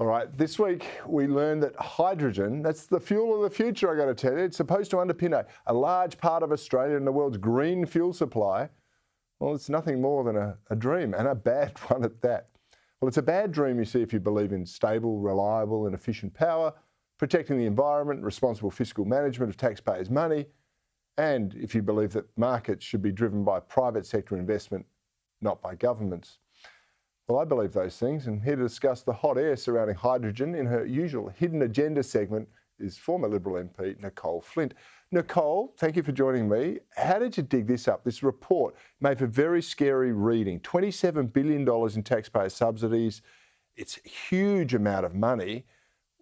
All right, this week we learned that hydrogen, that's the fuel of the future, I got to tell you. It's supposed to underpin a large part of Australia and the world's green fuel supply. Well, it's nothing more than a dream, and a bad one at that. Well, it's a bad dream, you see, if you believe in stable, reliable and efficient power, protecting the environment, responsible fiscal management of taxpayers' money, and if you believe that markets should be driven by private sector investment, not by governments. Well, I believe those things, and here to discuss the hot air surrounding hydrogen in her usual hidden agenda segment is former Liberal MP Nicolle Flint. Nicolle, thank you for joining me. How did you dig this up? This report made for very scary reading. $27 billion in taxpayer subsidies. It's a huge amount of money.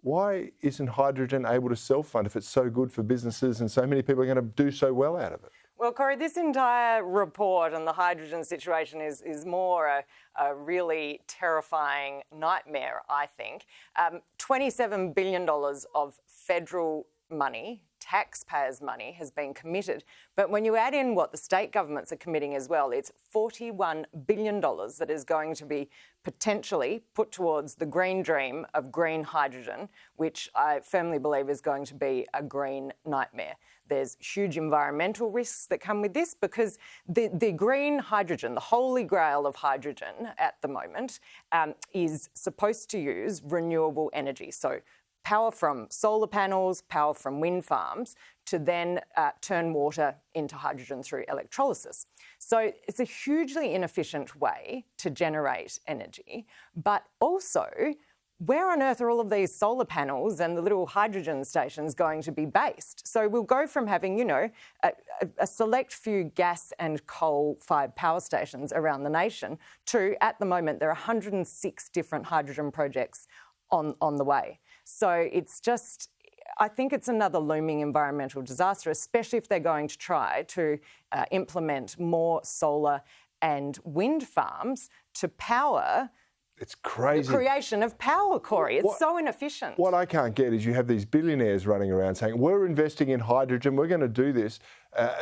Why isn't hydrogen able to self-fund if it's so good for businesses and so many people are going to do so well out of it? Well, Cory, this entire report on the hydrogen situation is more a really terrifying nightmare, I think. $27 billion of federal money, taxpayers' money, has been committed. But when you add in what the state governments are committing as well, it's $41 billion that is going to be potentially put towards the green dream of green hydrogen, which I firmly believe is going to be a green nightmare. There's huge environmental risks that come with this because the green hydrogen, the holy grail of hydrogen at the moment, is supposed to use renewable energy. So power from solar panels, power from wind farms, to then turn water into hydrogen through electrolysis. So it's a hugely inefficient way to generate energy, but also, where on earth are all of these solar panels and the little hydrogen stations going to be based? So we'll go from having, a select few gas and coal-fired power stations around the nation to, at the moment, there are 106 different hydrogen projects on the way. So it's just, I think it's another looming environmental disaster, especially if they're going to try to implement more solar and wind farms to power it's crazy. the creation of power, Cory. It's so inefficient. What I can't get is you have these billionaires running around saying, we're investing in hydrogen, we're going to do this,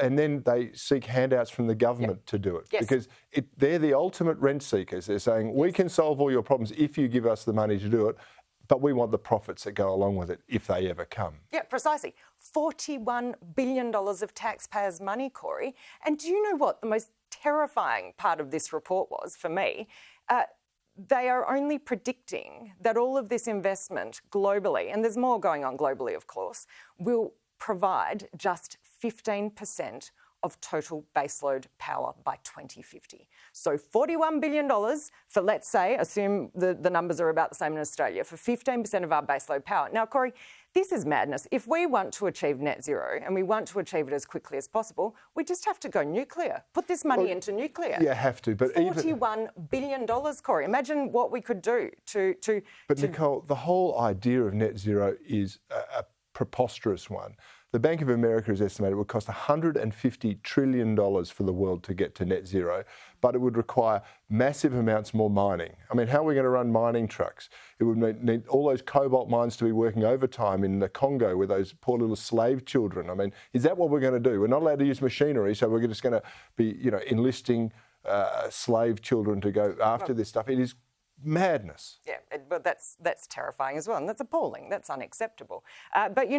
and then they seek handouts from the government to do it. Yes. Because they're the ultimate rent seekers. They're saying, we can solve all your problems if you give us the money to do it, but we want the profits that go along with it if they ever come. Yeah, precisely. $41 billion of taxpayers' money, Cory. And do you know what the most terrifying part of this report was for me? They are only predicting that all of this investment globally, and there's more going on globally, of course, will provide just 15% of total baseload power by 2050. So $41 billion for, let's say, assume the numbers are about the same in Australia, for 15% of our baseload power. Now, Cory, this is madness. If we want to achieve net zero and we want to achieve it as quickly as possible, we just have to go nuclear. Put this money into nuclear. You have to. But $41 billion, Cory. Imagine what we could do to... But Nicolle, the whole idea of net zero is a preposterous one. The Bank of America has estimated it would cost $150 trillion for the world to get to net zero, but it would require massive amounts more mining. I mean, how are we going to run mining trucks? It would need all those cobalt mines to be working overtime in the Congo with those poor little slave children. I mean, is that what we're going to do? We're not allowed to use machinery, so we're just going to be, enlisting slave children to go after this stuff. It is madness. Yeah, but that's terrifying as well, and that's appalling. That's unacceptable. But,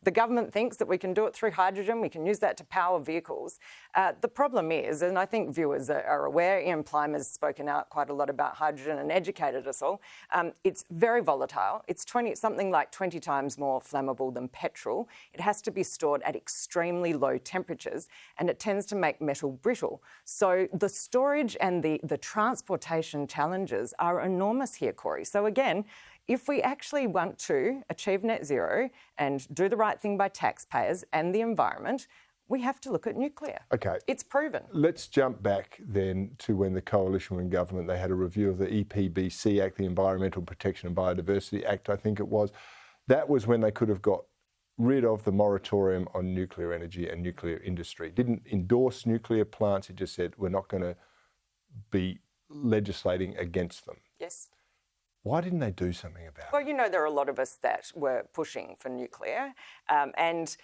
the government thinks that we can do it through hydrogen. We can use that to power vehicles. The problem is, and I think viewers are aware, Ian Plimer's spoken out quite a lot about hydrogen and educated us all. It's very volatile. It's something like 20 times more flammable than petrol. It has to be stored at extremely low temperatures, and it tends to make metal brittle. So the storage and the transportation challenges are enormous here, Cory. So again, if we actually want to achieve net zero and do the right thing by taxpayers and the environment, we have to look at nuclear. Okay. It's proven. Let's jump back then to when the coalition were in government. They had a review of the EPBC Act, the Environmental Protection and Biodiversity Act, I think it was. That was when they could have got rid of the moratorium on nuclear energy and nuclear industry. It didn't endorse nuclear plants. It just said we're not going to be legislating against them. Yes. Why didn't they do something about it? Well, there are a lot of us that were pushing for nuclear, and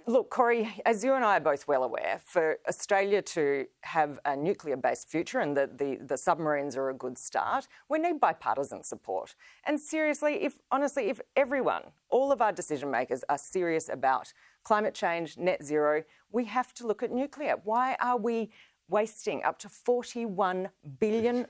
Look, Cory, as you and I are both well aware, for Australia to have a nuclear-based future and that the submarines are a good start, we need bipartisan support. And seriously, if everyone, all of our decision makers are serious about climate change, net zero, we have to look at nuclear. Why are we wasting up to $41 billion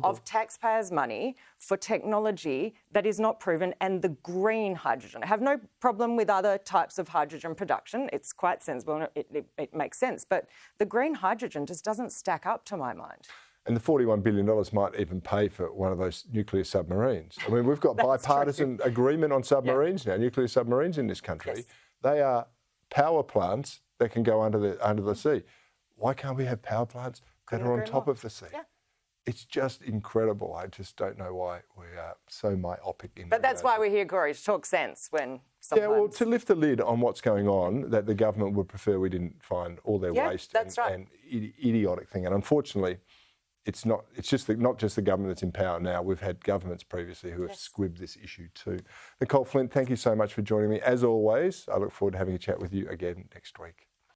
of taxpayers' money for technology that is not proven, and the green hydrogen? I have no problem with other types of hydrogen production. It's quite sensible, it makes sense. But the green hydrogen just doesn't stack up to my mind. And the $41 billion might even pay for one of those nuclear submarines. I mean, we've got bipartisan agreement on submarines now, nuclear submarines in this country. Yes. They are power plants that can go under the sea. Why can't we have power plants that are on top of the sea? Yeah. It's just incredible. I just don't know why we are so myopic in But that's why we're here, Cory, to talk sense when sometimes... Yeah, well, to lift the lid on what's going on, that the government would prefer we didn't find all their waste and idiotic thing. And unfortunately, it's not just the government that's in power now. We've had governments previously who have squibbed this issue too. Nicolle Flint, thank you so much for joining me. As always, I look forward to having a chat with you again next week.